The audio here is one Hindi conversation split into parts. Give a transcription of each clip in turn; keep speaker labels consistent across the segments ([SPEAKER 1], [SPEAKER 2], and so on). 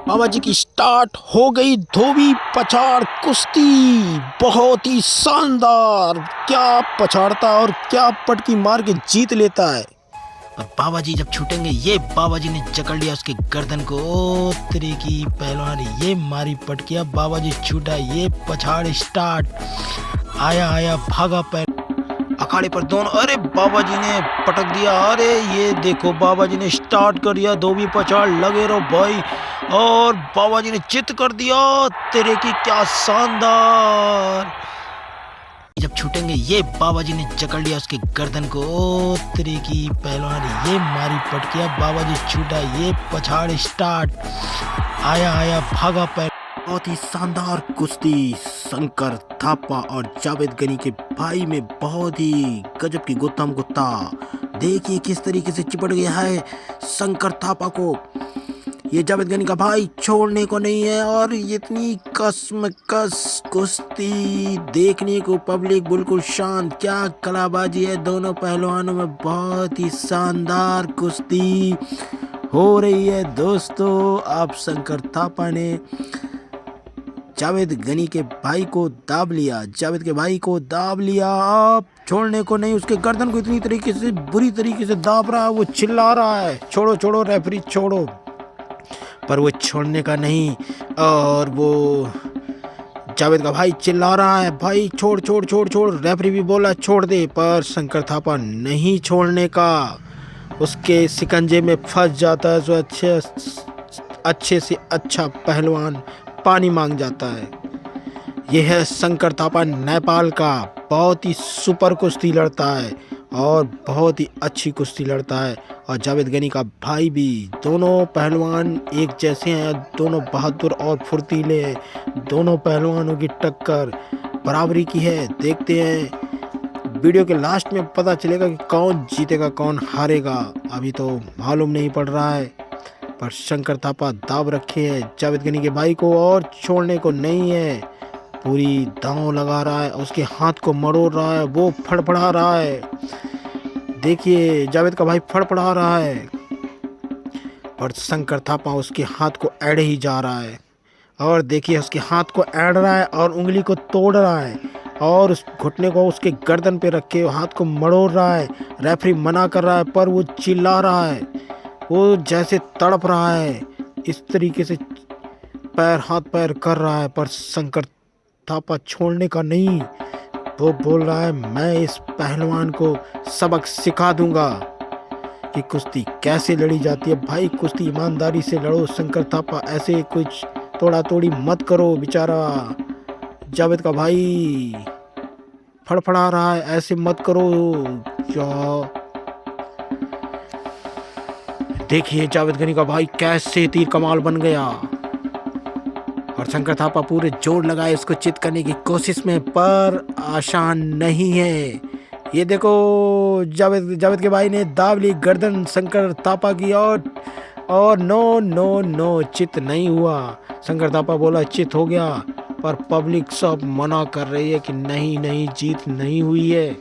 [SPEAKER 1] बाबा जी की स्टार्ट हो गई धोबी पछाड़ कुश्ती। बहुत ही शानदार, क्या पछाड़ता और क्या पटकी मार के जीत लेता है। और बाबा जी जब छूटेंगे, ये बाबा जी ने जकड़ लिया उसके गर्दन को। ओ तेरे की पहलवान, ये मारी पटकिया, बाबा जी छूटा, ये पछाड़ स्टार्ट। आया आया भागा पैर अखाड़े पर दोनों। अरे बाबा जी ने पटक दिया। अरे ये देखो बाबा जी ने स्टार्ट कर दिया धोबी पछाड़, लगे रहो भाई। और बाबा जी ने चित कर दिया। तेरे की क्या शानदार। जब छूटेंगे, ये बाबा जी ने जकड़ लिया उसके गर्दन को। ओ तेरे की पहलवान, ये मारी पटकिया, बाबा जी छूटा, ये पछाड़ स्टार्ट। आया आया भागा पैर। बहुत ही शानदार कुश्ती शंकर थापा और जावेद गनी के भाई में बहुत ही गजब की गुत्थम गुत्ता। देखिए किस तरीके से चिपट गया है शंकर थापा को। ये जावेद गनी का भाई छोड़ने को नहीं है। और इतनी कसमकस कुश्ती देखने को पब्लिक बिल्कुल शांत। क्या कलाबाजी है दोनों पहलवानों में। बहुत ही शानदार कुश्ती हो रही है दोस्तों। अब शंकर थापा ने जावेद गनी के भाई को दाब लिया। जावेद के भाई को दाब लिया। अब छोड़ने को नहीं। उसके गर्दन को इतनी तरीके से बुरी तरीके से दाब रहा है। वो चिल्ला रहा है, छोड़ो छोड़ो रेफरी छोड़ो, पर वो छोड़ने का नहीं। और वो जावेद का भाई चिल्ला रहा है, भाई छोड़ छोड़ छोड़ छोड़। रेफरी भी बोला छोड़ दे, पर शंकर थापा नहीं छोड़ने का। उसके शिकंजे में फंस जाता है। जो अच्छे से अच्छा पहलवान पानी मांग जाता है। यह है शंकर थापा नेपाल का। बहुत ही सुपर कुश्ती लड़ता है और बहुत ही अच्छी कुश्ती लड़ता है। और जावेद गनी का भाई भी। दोनों पहलवान एक जैसे हैं, दोनों बहादुर और फुर्तीले हैं। दोनों पहलवानों की टक्कर बराबरी की है। देखते हैं वीडियो के लास्ट में पता चलेगा कि कौन जीतेगा कौन हारेगा। अभी तो मालूम नहीं पड़ रहा है, पर शंकर थापा दाब रखे है जावेद गनी के भाई को और छोड़ने को नहीं है। पूरी दांव लगा रहा है, उसके हाथ को मरोड़ रहा है, वो फड़फड़ा रहा है। देखिए जावेद का भाई फड़फड़ा रहा है, पर शंकर थापा उसके हाथ को ऐड ही जा रहा है। और देखिए उसके हाथ को ऐड रहा है और उंगली को तोड़ रहा है और उस घुटने को उसके गर्दन पे रख के हाथ को मरोड़ रहा है। रेफरी मना कर रहा है, पर वो चिल्ला रहा है, वो जैसे तड़प रहा है। इस तरीके से पैर हाथ पैर कर रहा है, पर शंकर थापा छोड़ने का नहीं। वो बोल रहा है मैं इस पहलवान को सबक सिखा दूंगा कि कुश्ती कैसे लड़ी जाती है। भाई कुश्ती ईमानदारी से लड़ो। शंकर थापा ऐसे कुछ तोड़ा तोड़ी मत करो। बेचारा जावेद का भाई फड़फड़ा रहा है, ऐसे मत करो। देखिए जावेद गनी का भाई कैसे तीर कमाल बन गया। और शंकर थापा पूरे जोर लगाए इसको चित करने की कोशिश में, पर आसान नहीं है। ये देखो जावेद के भाई ने दाब ली गर्दन शंकर थापा की। और नो नो नो चित नहीं हुआ। शंकर थापा बोला चित हो गया, पर पब्लिक सब मना कर रही है कि नहीं नहीं जीत नहीं हुई है,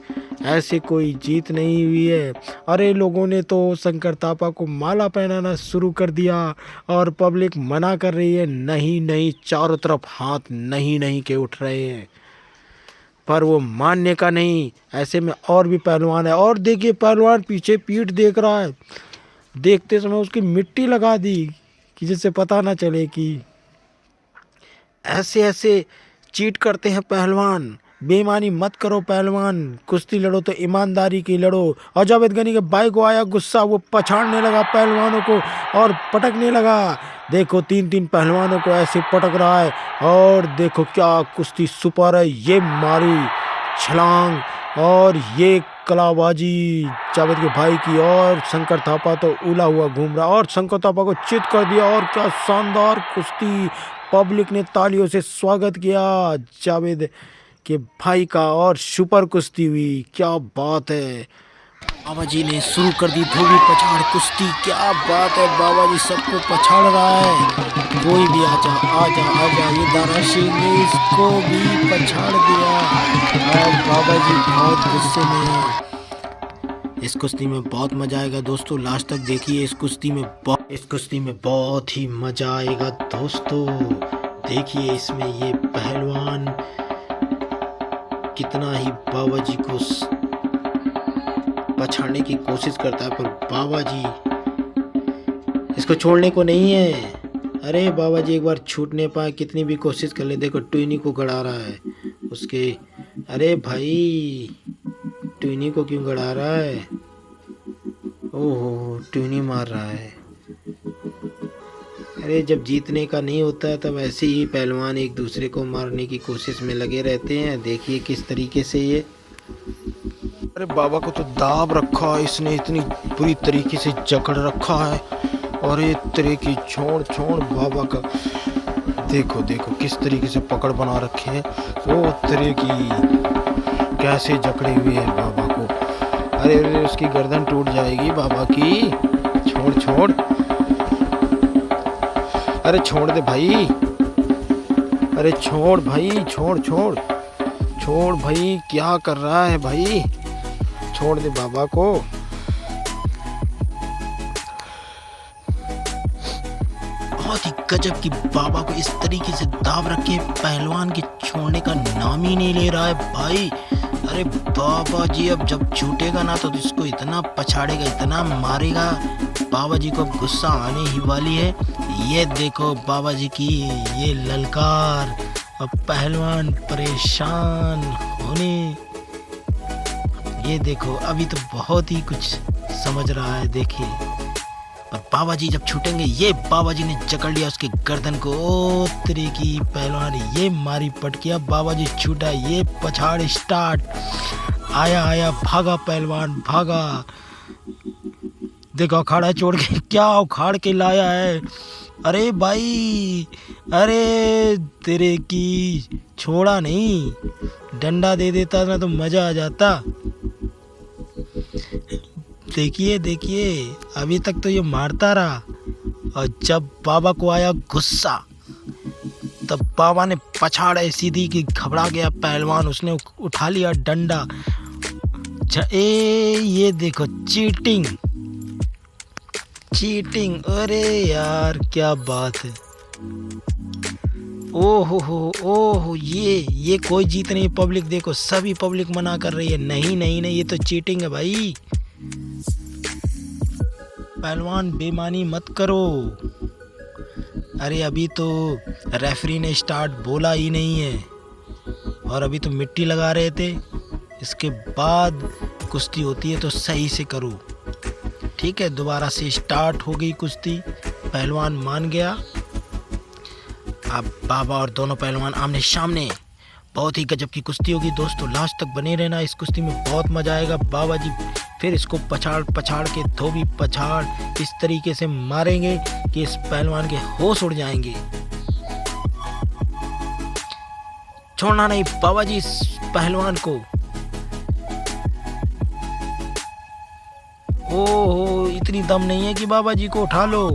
[SPEAKER 1] ऐसे कोई जीत नहीं हुई है। अरे लोगों ने तो शंकर थापा को माला पहनाना शुरू कर दिया और पब्लिक मना कर रही है नहीं नहीं। चारों तरफ हाथ नहीं नहीं के उठ रहे हैं, पर वो मानने का नहीं। ऐसे में और भी पहलवान है। और देखिए पहलवान पीछे पीठ देख रहा है। देखते समय उसकी मिट्टी लगा दी कि जिससे पता ना चले कि ऐसे ऐसे चीट करते हैं पहलवान। बेईमानी मत करो पहलवान, कुश्ती लड़ो तो ईमानदारी की लड़ो। और जावेद गनी के भाई को आया गुस्सा, वो पछाड़ने लगा पहलवानों को और पटकने लगा। देखो तीन तीन पहलवानों को ऐसे पटक रहा है। और देखो क्या कुश्ती सुपर है। ये मारी छलांग और ये कलाबाजी जावेद के भाई की। और शंकर थापा तो उला हुआ घूम रहा और शंकर थापा को चित कर दिया। और क्या शानदार कुश्ती, पब्लिक ने तालियों से स्वागत किया जावेद के भाई का। और सुपर कुश्ती हुई, क्या बात है। बाबा जी ने शुरू कर दी धोबी पछाड़ कुश्ती। क्या बात है, बाबा जी सबको पछाड़ रहा है। कोई भी आजा आजा आजा। ये दाराशिव ने इसको भी पछाड़ दिया और बाबा जी बहुत गुस्से में हैं। इस कुश्ती में बहुत मजा आएगा दोस्तों, लास्ट तक देखिए। इस कुश्ती में बहुत ही मजा आएगा दोस्तों। देखिए इसमें ये पहलवान कितना ही बाबा जी को पछाड़ने की कोशिश करता है, पर बाबा जी इसको छोड़ने को नहीं है। अरे बाबा जी एक बार छूट नहीं पाए, कितनी भी कोशिश कर ले। देखो ट्विनी को गड़ा रहा है उसके। अरे भाई ट्विनी को क्यों गड़ा रहा है? ओहो ट्विनी मार रहा है। अरे जब जीतने का नहीं होता तब ऐसे ही पहलवान एक दूसरे को मारने की कोशिश में लगे रहते हैं। देखिए किस तरीके से ये। अरे बाबा को तो दाब रखा है इसने, इतनी बुरी तरीके से जकड़ रखा है। और ये तेरे की छोड़ बाबा का देखो किस तरीके से पकड़ बना रखे हैं। वो तेरे की कैसे जकड़े हुए हैं बाबा को। अरे उसकी गर्दन टूट जाएगी बाबा की। छोड़ अरे छोड़ दे भाई। अरे छोड़ भाई, छोड़ भाई, क्या कर रहा है भाई? छोड़ दे बाबा को। बहुत ही गजब की बाबा को इस तरीके से दाब रखे, पहलवान के छोड़ने का नाम ही नहीं ले रहा है भाई। अरे बाबा जी अब जब छूटेगा ना तो इसको इतना पछाड़ेगा, इतना मारेगा। बाबा जी को गुस्सा आने ही वाली है। ये देखो बाबा जी की ये ललकार, और पहलवान परेशान होने। ये देखो अभी तो बहुत ही कुछ समझ रहा है। देखिए पर बाबा जी जब छूटेंगे, ये बाबा जी ने जकड़ लिया उसके गर्दन को। ओ तेरे की पहलवान, ये मारी पटकिया, बाबा जी छूटा, ये पछाड़ स्टार्ट। आया भागा पहलवान भागा। देखो अखाड़ा छोड़ के क्या उखाड़ के लाया है। अरे भाई, अरे तेरे की छोड़ा नहीं, डंडा दे देता ना तो मजा आ जाता। देखिए अभी तक तो ये मारता रहा, और जब बाबा को आया गुस्सा तब बाबा ने पछाड़ ऐसी दी कि घबरा गया पहलवान। उसने उठा लिया डंडा। ये देखो चीटिंग। अरे यार क्या बात है। ओहो ये कोई जीत नहीं। पब्लिक देखो, सभी पब्लिक मना कर रही है। नहीं ये तो चीटिंग है भाई। पहलवान बेईमानी मत करो। अरे अभी तो रेफरी ने स्टार्ट बोला ही नहीं है, और अभी तो मिट्टी लगा रहे थे। इसके बाद कुश्ती होती है तो सही से करो, ठीक है। दोबारा से स्टार्ट हो गई कुश्ती, पहलवान मान गया। अब बाबा और दोनों पहलवान आमने सामने। बहुत ही गजब की कुश्ती होगी दोस्तों, लास्ट तक बने रहना। इस कुश्ती में बहुत मजा आएगा। बाबा जी फिर इसको पछाड़ के धोबी पछाड़ इस तरीके से मारेंगे कि इस पहलवान के होश उड़ जाएंगे। छोड़ना नहीं बाबा जी इस पहलवान को। ओहो इतनी दम नहीं है कि बाबा जी को उठा लो।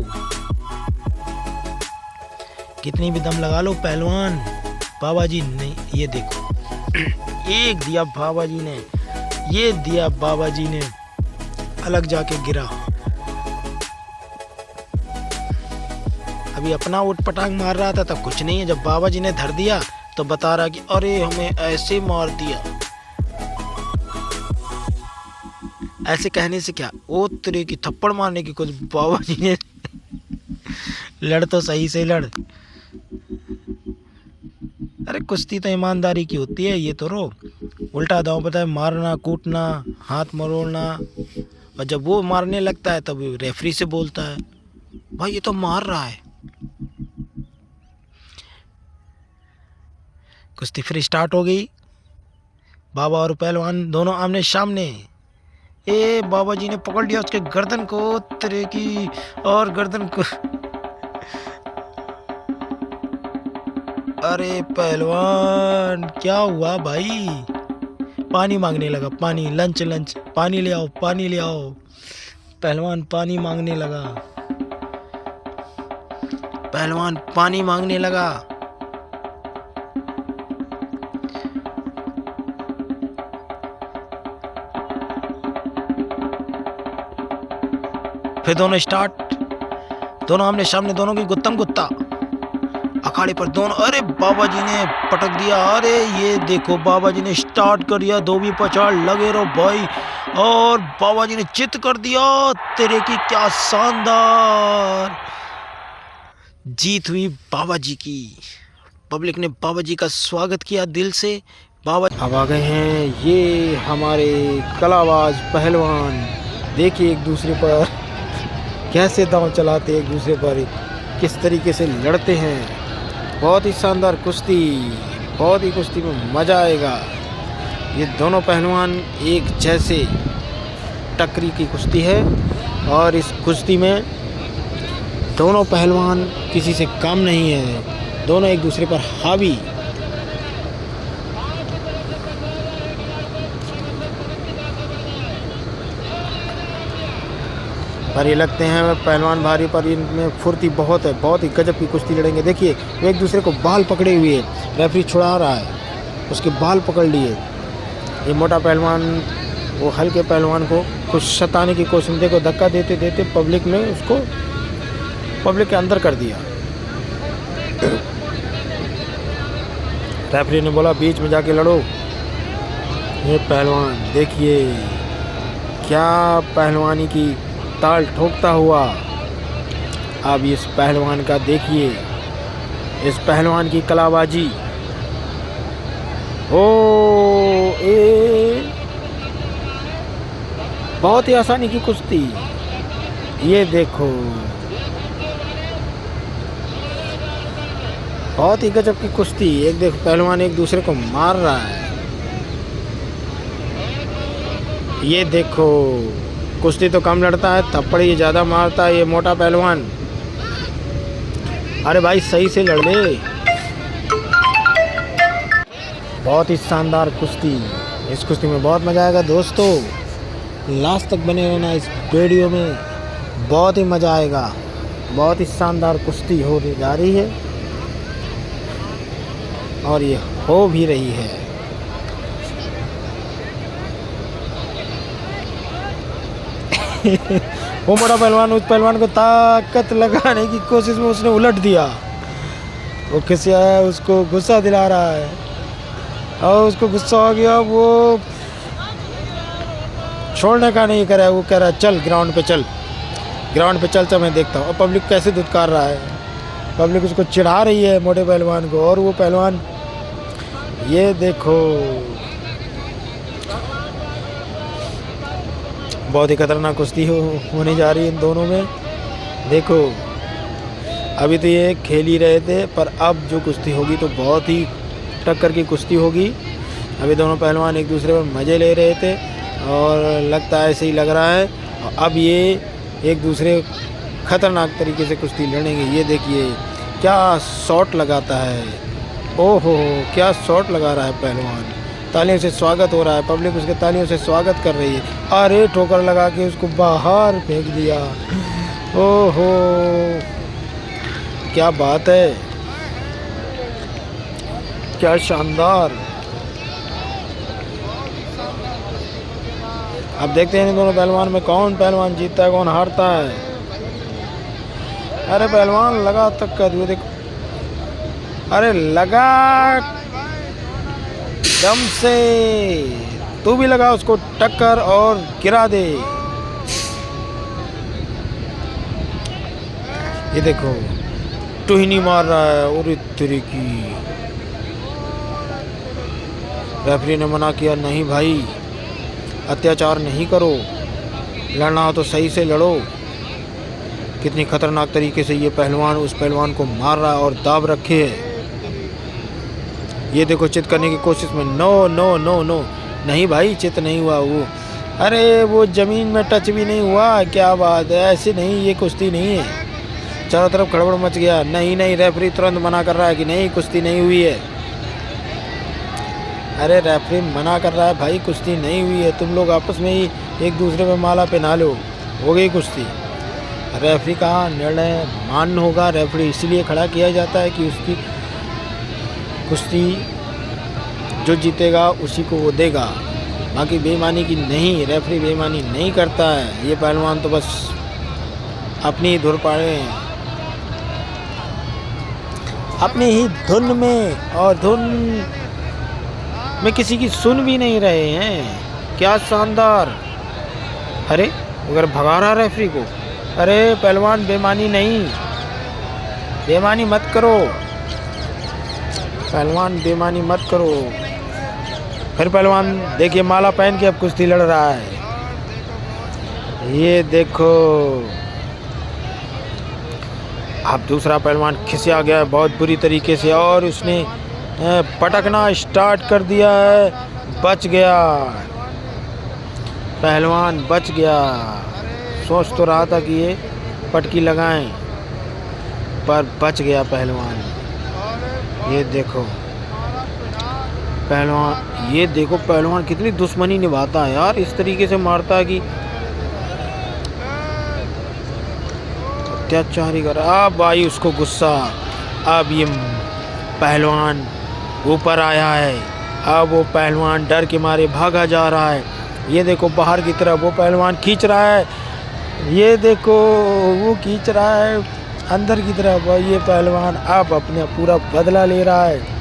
[SPEAKER 1] कितनी भी दम लगा लो पहलवान, बाबा जी ने ये देखो एक दिया बाबा जी ने, ये दिया बाबा जी ने, अलग जाके गिरा। अभी अपना उठ पटांग मार रहा था तब कुछ नहीं है, जब बाबा जी ने धर दिया तो बता रहा कि अरे हमें ऐसे मार दिया। ऐसे कहने से क्या, ओ तेरे की थप्पड़ मारने की कुछ बाबा जी ने लड़ तो सही से लड़। अरे कुश्ती तो ईमानदारी की होती है। ये तो उल्टा दांव पता है, मारना कूटना हाथ मरोड़ना। और जब वो मारने लगता है तब रेफरी से बोलता है भाई ये तो मार रहा है। कुश्ती फिर स्टार्ट हो गई। बाबा और पहलवान दोनों आमने सामने। ए बाबा जी ने पकड़ लिया उसके गर्दन को, तेरे की और गर्दन को। अरे पहलवान क्या हुआ भाई? पानी मांगने लगा, पानी, लंच पानी ले आओ, पानी ले आओ। पहलवान पानी मांगने लगा, पहलवान पानी मांगने लगा। फिर दोनों स्टार्ट, दोनों आमने सामने, दोनों की गुत्तम गुत्ता अखाड़े पर दोनों। अरे बाबा जी ने पटक दिया। अरे ये देखो बाबा जी ने स्टार्ट कर दिया, धोबी पछाड़ लगे रहो भाई। और बाबा जी ने चित कर दिया। तेरे की क्या शानदार जीत हुई बाबा जी की। पब्लिक ने बाबा जी का स्वागत किया दिल से। बाबा अब आ गए हैं ये हमारे कलाबाज पहलवान। देखिए एक दूसरे पर कैसे दांव चलाते, एक दूसरे पर किस तरीके से लड़ते हैं। बहुत ही शानदार कुश्ती, बहुत ही कुश्ती में मज़ा आएगा। ये दोनों पहलवान एक जैसे टक्करी की कुश्ती है और इस कुश्ती में दोनों पहलवान किसी से कम नहीं है, दोनों एक दूसरे पर हावी। पर ये लगते हैं पहलवान भारी, पर इनमें फुर्ती बहुत है, बहुत ही गजब की कुश्ती लड़ेंगे। देखिए वो एक दूसरे को बाल पकड़े हुए है, रेफरी छुड़ा रहा है, उसके बाल पकड़ लिए। ये मोटा पहलवान वो हल्के पहलवान को कुछ सताने की कोशिश, देखो धक्का देते देते पब्लिक ने उसको पब्लिक के अंदर कर दिया। रेफरी ने बोला बीच में जाके लड़ो। ये पहलवान देखिए क्या पहलवानी की ताल ठोकता हुआ। अब इस पहलवान का देखिए, इस पहलवान की कलाबाजी। ओ बहुत ही आसानी की कुश्ती। ये देखो बहुत ही गजब की कुश्ती। एक देखो पहलवान एक दूसरे को मार रहा है। ये देखो कुश्ती तो कम लड़ता है, थप्पड़ ये ज़्यादा मारता है ये मोटा पहलवान। अरे भाई सही से लड़ ले। बहुत ही शानदार कुश्ती, इस कुश्ती में बहुत मज़ा आएगा दोस्तों। लास्ट तक बने रहना इस वीडियो में, बहुत ही मज़ा आएगा। बहुत ही शानदार कुश्ती होने जा रही है और ये हो भी रही है। वो बड़ा पहलवान उस पहलवान को ताकत लगाने की कोशिश में उसने उलट दिया। वो किसी आया उसको गुस्सा दिला रहा है और उसको गुस्सा हो गया, वो छोड़ने का नहीं कर रहा है। वो कह रहा है चल ग्राउंड पे चल, ग्राउंड पे चल मैं देखता हूँ। और पब्लिक कैसे धुतकार रहा है, पब्लिक उसको चिढ़ा रही है मोटे पहलवान को। और वो पहलवान ये देखो बहुत ही खतरनाक कुश्ती होने जा रही है इन दोनों में। देखो अभी तो ये खेल ही रहे थे, पर अब जो कुश्ती होगी तो बहुत ही टक्कर की कुश्ती होगी। अभी दोनों पहलवान एक दूसरे पर मज़े ले रहे थे और लगता है ऐसे ही लग रहा है। और अब ये एक दूसरे खतरनाक तरीके से कुश्ती लड़ेंगे। ये देखिए क्या शॉट लगाता है, ओहो क्या शॉट लगा रहा है पहलवान। तालियों से स्वागत हो रहा है, पब्लिक उसके तालियों से स्वागत कर रही है। अरे ठोकर लगा के उसको बाहर फेंक दिया। ओहो क्या बात है, क्या शानदार। अब देखते हैं इन दोनों पहलवान में कौन पहलवान जीतता है कौन हारता है। अरे पहलवान लगा तक कर दियो, देखो अरे लगा दम से, तू भी लगा उसको टक्कर और गिरा दे। ये देखो टुहनी मार रहा है। और तेरी की रेफरी ने मना किया, नहीं भाई अत्याचार नहीं करो, लड़ना हो तो सही से लड़ो। कितनी खतरनाक तरीके से ये पहलवान उस पहलवान को मार रहा है और दाब रखे है। ये देखो चित करने की कोशिश में, नो नो नो नो, नहीं भाई चित नहीं हुआ वो। अरे वो ज़मीन में टच भी नहीं हुआ, क्या बात है, ऐसे नहीं, ये कुश्ती नहीं है। चारों तरफ खड़बड़ मच गया। नहीं नहीं रेफरी तुरंत मना कर रहा है कि नहीं कुश्ती नहीं हुई है। अरे रेफरी मना कर रहा है भाई कुश्ती नहीं हुई है, तुम लोग आपस में ही एक दूसरे में माला पहना लो, हो गई कुश्ती। रेफरी का निर्णय मान्य होगा। रेफरी इसीलिए खड़ा किया जाता है कि उसकी कुश्ती जो जीतेगा उसी को वो देगा, बाकी बेईमानी की नहीं। रेफरी बेईमानी नहीं करता है। ये पहलवान तो बस अपनी धुन पड़े अपनी ही धुन में, और धुन में किसी की सुन भी नहीं रहे हैं। क्या शानदार। अरे अगर भगा रहा रेफरी को, अरे पहलवान बेईमानी नहीं, बेईमानी मत करो पहलवान, बेईमानी मत करो। फिर पहलवान देखिए माला पहन के अब कुश्ती लड़ रहा है। ये देखो अब दूसरा पहलवान खिसिया गया है बहुत बुरी तरीके से, और उसने पटकना स्टार्ट कर दिया है। बच गया पहलवान, बच गया। सोच तो रहा था कि ये पटकी लगाएं, पर बच गया पहलवान। ये देखो पहलवान, ये देखो पहलवान कितनी दुश्मनी निभाता है यार, इस तरीके से मारता है कि अत्याचारी कर। अब आई उसको गुस्सा, अब ये पहलवान ऊपर आया है, अब वो पहलवान डर के मारे भागा जा रहा है। ये देखो बाहर की तरफ वो पहलवान खींच रहा है, ये देखो वो खींच रहा है अंदर की तरफ, और ये पहलवान अब अपने पूरा बदला ले रहा है।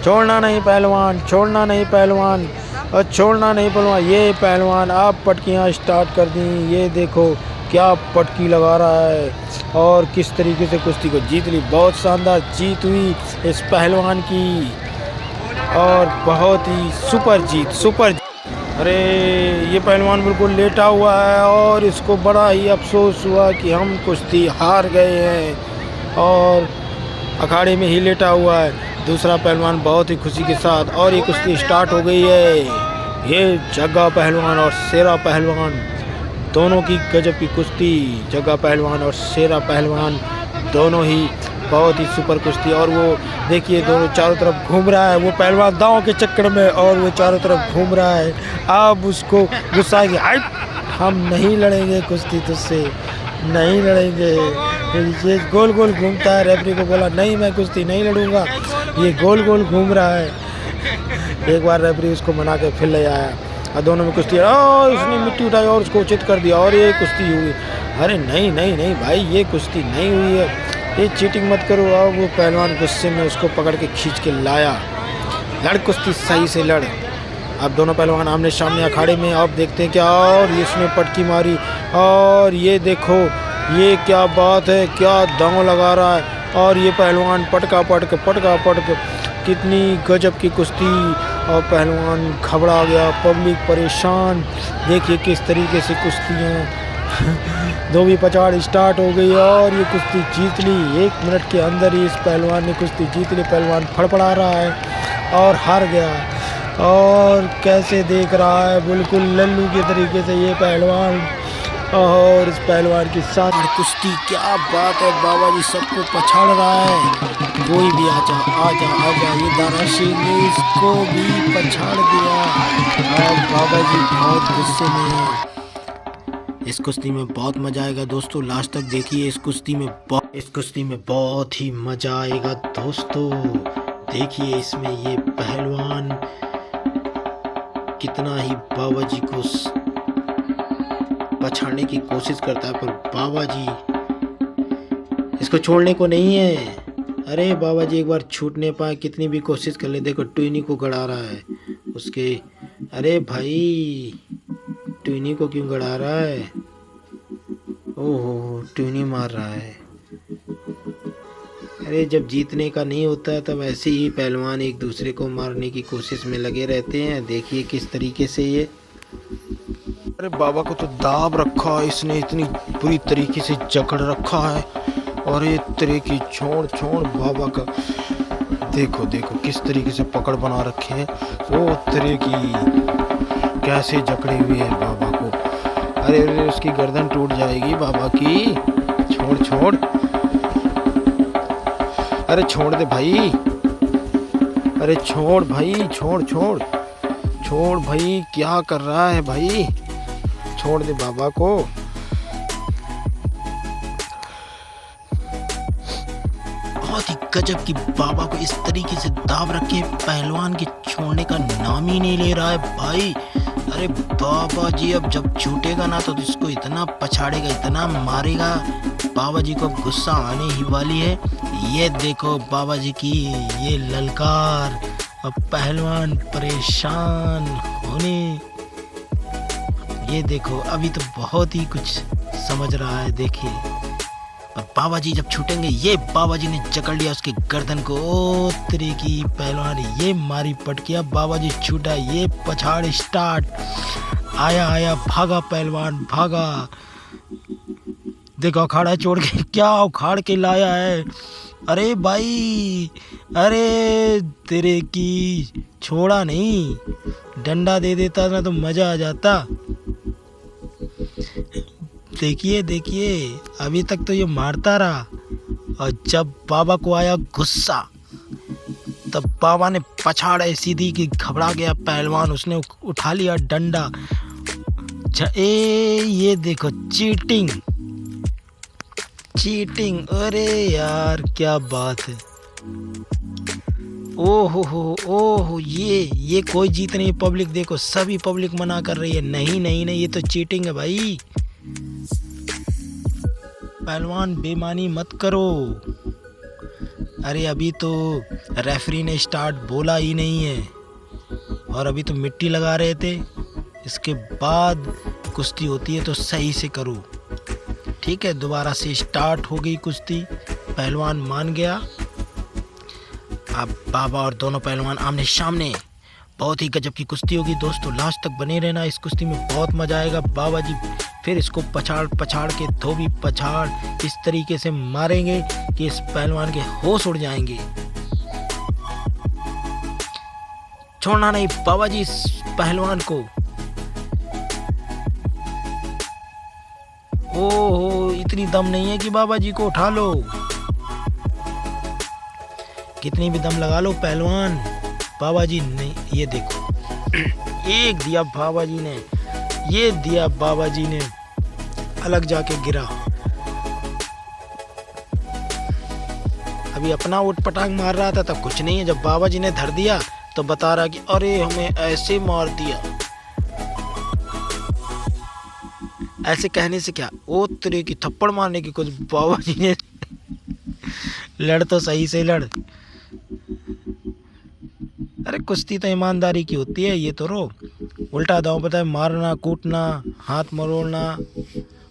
[SPEAKER 1] छोड़ना नहीं पहलवान, छोड़ना नहीं पहलवान, और छोड़ना नहीं पहलवान। ये पहलवान अब पटकियाँ स्टार्ट कर दी। ये देखो क्या पटकी लगा रहा है, और किस तरीके से कुश्ती को जीत ली। बहुत शानदार जीत हुई इस पहलवान की, और बहुत ही सुपर जीत, सुपर। अरे ये पहलवान बिल्कुल लेटा हुआ है, और इसको बड़ा ही अफसोस हुआ कि हम कुश्ती हार गए हैं, और अखाड़े में ही लेटा हुआ है। दूसरा पहलवान बहुत ही खुशी के साथ, और ये कुश्ती स्टार्ट हो गई है। ये जग्गा पहलवान और शेरा पहलवान दोनों की गजब की कुश्ती। जग्गा पहलवान और शेरा पहलवान दोनों ही बहुत ही सुपर कुश्ती। और वो देखिए दोनों चारों तरफ घूम रहा है, वो पहलवान दांव के चक्कर में, और वो चारों तरफ घूम रहा है। अब उसको गुस्सा है, हट हम नहीं लड़ेंगे कुश्ती तुझसे, नहीं लड़ेंगे। ये गोल गोल घूमता है, रेफरी को बोला नहीं मैं कुश्ती नहीं लड़ूंगा, ये गोल गोल घूम रहा है। एक बार रेफरी उसको मना के फिर ले आया, और दोनों में कुश्ती, और उसने मिट्टी उठाई और उसको उचित कर दिया, और ये कुश्ती हुई। अरे नहीं नहीं नहीं भाई, ये कुश्ती नहीं हुई है, ये चीटिंग मत करो। अब वो पहलवान गुस्से में उसको पकड़ के खींच के लाया। लड़ कुश्ती सही से लड़। अब दोनों पहलवान आमने सामने अखाड़े में, अब देखते हैं क्या। और इसने पटकी मारी, और ये देखो ये क्या बात है, क्या दांव लगा रहा है। और ये पहलवान पटका पटक कितनी गजब की कुश्ती, और पहलवान घबरा गया, पब्लिक परेशान। देखिए किस तरीके से कुश्तियाँ धोबी पछाड़ स्टार्ट हो गई, और ये कुश्ती जीत ली। 1 मिनट के अंदर ही इस पहलवान ने कुश्ती जीत ली। पहलवान फड़फड़ा रहा है और हार गया, और कैसे देख रहा है बिल्कुल लल्लू के तरीके से ये पहलवान, और इस पहलवान की साथ कुश्ती। क्या बात है, बाबा जी सबको पछाड़ रहा है। कोई भी आजा आजा आजा, ये दाराशिव ने इसको भी पछाड़ दिया, और बाबा जी बहुत गुस्से में हैं। इस कुश्ती में बहुत मजा आएगा दोस्तों, लास्ट तक देखिए। इस कुश्ती में बहुत ही मजा आएगा दोस्तों। देखिए इसमें ये पहलवान कितना ही बाबा जी को पछाड़ने की कोशिश करता है, पर बाबा जी इसको छोड़ने को नहीं है। अरे बाबा जी एक बार छूट नहीं पाए, कितनी भी कोशिश कर ले। देखो ट्विनी को गड़ा रहा है उसके। अरे भाई ट्विनी को क्यों गड़ा रहा है? ओहो ट्विनी मार रहा है। अरे जब जीतने का नहीं होता है तब ऐसे ही पहलवान एक दूसरे को मारने की कोशिश में लगे रहते हैं। देखिए किस तरीके से ये। अरे बाबा को तो दाब रखा है इसने, इतनी बुरी तरीके से जकड़ रखा है, और ये तरह की छोड़ बाबा का देखो देखो किस तरीके से पकड़ बना रखे हैं। वो तरह की कैसे जकड़े हुए हैं बाबा को। अरे उसकी गर्दन टूट जाएगी बाबा की। छोड़ अरे छोड़ दे भाई, अरे छोड़ भाई, छोड़ भाई, क्या कर रहा है भाई, छोड़ दे बाबा को। बहुत ही गजब की, बाबा को इस तरीके से दाब रखे पहलवान के छोड़ने का नाम ही नहीं ले रहा है भाई। अरे बाबा जी अब जब छूटेगा ना तो इसको इतना पछाड़ेगा, इतना मारेगा। बाबा जी को अब गुस्सा आने ही वाली है। ये देखो बाबा जी की ये ललकार। अब पहलवान परेशान होने, ये देखो अभी तो बहुत ही कुछ समझ रहा है। देखिए अब बाबा जी जब छूटेंगे, ये बाबा जी ने जकड़ लिया उसके गर्दन को। ओ तेरी की पहलवान, ये मारी पटकिया, बाबा जी छूटा, ये पछाड़ स्टार्ट। आया आया भागा पहलवान भागा। देखो अखाड़ा छोड़ के क्या उखाड़ के लाया है। अरे भाई, अरे तेरे की छोड़ा नहीं, डंडा दे देता ना तो मजा आ जाता। देखिए देखिए अभी तक तो ये मारता रहा, और जब बाबा को आया गुस्सा तब बाबा ने पछाड़ ऐसी दी कि घबरा गया पहलवान। उसने उठा लिया डंडा। ये देखो चीटिंग चीटिंग, अरे यार क्या बात है। ओहो ये कोई जीत नहीं। पब्लिक देखो, सभी पब्लिक मना कर रही है, नहीं नहीं नहीं ये तो चीटिंग है भाई। पहलवान बेईमानी मत करो। अरे अभी तो रेफरी ने स्टार्ट बोला ही नहीं है, और अभी तो मिट्टी लगा रहे थे। इसके बाद कुश्ती होती है तो सही से करो, ठीक है। दोबारा से स्टार्ट हो गई कुश्ती, पहलवान मान गया। अब बाबा और दोनों पहलवान आमने सामने, बहुत ही गजब की कुश्ती होगी दोस्तों। लास्ट तक बने रहना, इस कुश्ती में बहुत मजा आएगा। बाबा जी फिर इसको पछाड़ पछाड़ के, धोबी पछाड़ इस तरीके से मारेंगे कि इस पहलवान के होश उड़ जाएंगे। छोड़ना नहीं बाबा जी इस पहलवान को। ओहो इतनी दम नहीं है कि बाबा जी को उठा लो, कितनी भी दम लगा लो पहलवान, बाबा जी नहीं। ये देखो एक दिया बाबा जी ने, ये दिया बाबा जी ने, अलग जाके गिरा। अभी अपना उठ पटांग मार रहा था तब कुछ नहीं है, जब बाबा जी ने धर दिया तो बता रहा कि अरे हमें ऐसे मार दिया। ऐसे कहने से क्या, ओ तेरे की थप्पड़ मारने की कुछ। बाबा जी ने लड़ तो सही से लड़। अरे कुश्ती तो ईमानदारी की होती है। ये तो रो उल्टा दांव पता है, मारना कूटना हाथ मरोड़ना,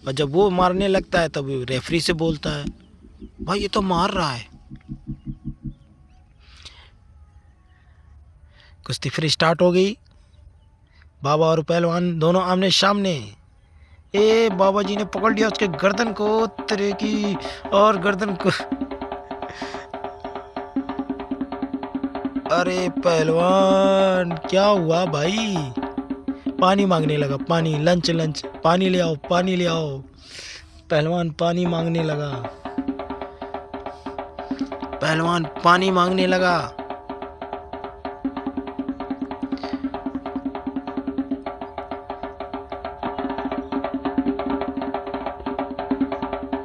[SPEAKER 1] और जब वो मारने लगता है तब रेफरी से बोलता है भाई ये तो मार रहा है। कुश्ती फिर स्टार्ट हो गई। बाबा और पहलवान दोनों आमने सामने। ए बाबा जी ने पकड़ लिया उसके गर्दन को, तेरे की, और गर्दन को। अरे पहलवान क्या हुआ भाई, पानी मांगने लगा, पानी, लंच लंच, पानी ले आओ पानी ले आओ। पहलवान पानी मांगने लगा, पहलवान पानी मांगने लगा।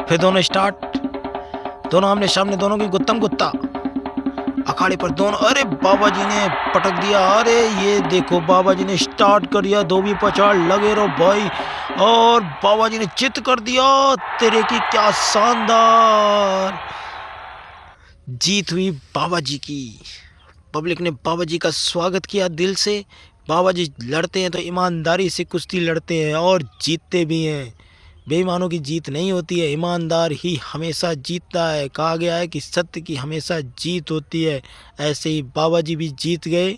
[SPEAKER 1] फिर दोनों स्टार्ट, दोनों आमने सामने, दोनों की गुत्तम गुत्ता अखाड़े पर दोनों। अरे बाबा जी ने पटक दिया। अरे ये देखो बाबा जी ने स्टार्ट कर दिया, धोबी पछाड़ लगे रहो भाई, और बाबा जी ने चित कर दिया। तेरे की क्या शानदार जीत हुई बाबा जी की। पब्लिक ने बाबा जी का स्वागत किया दिल से। बाबा जी लड़ते हैं तो ईमानदारी से कुश्ती लड़ते हैं और जीतते भी हैं। बेईमानों की जीत नहीं होती है, ईमानदार ही हमेशा जीतता है। कहा गया है कि सत्य की हमेशा जीत होती है। ऐसे ही बाबा जी भी जीत गए।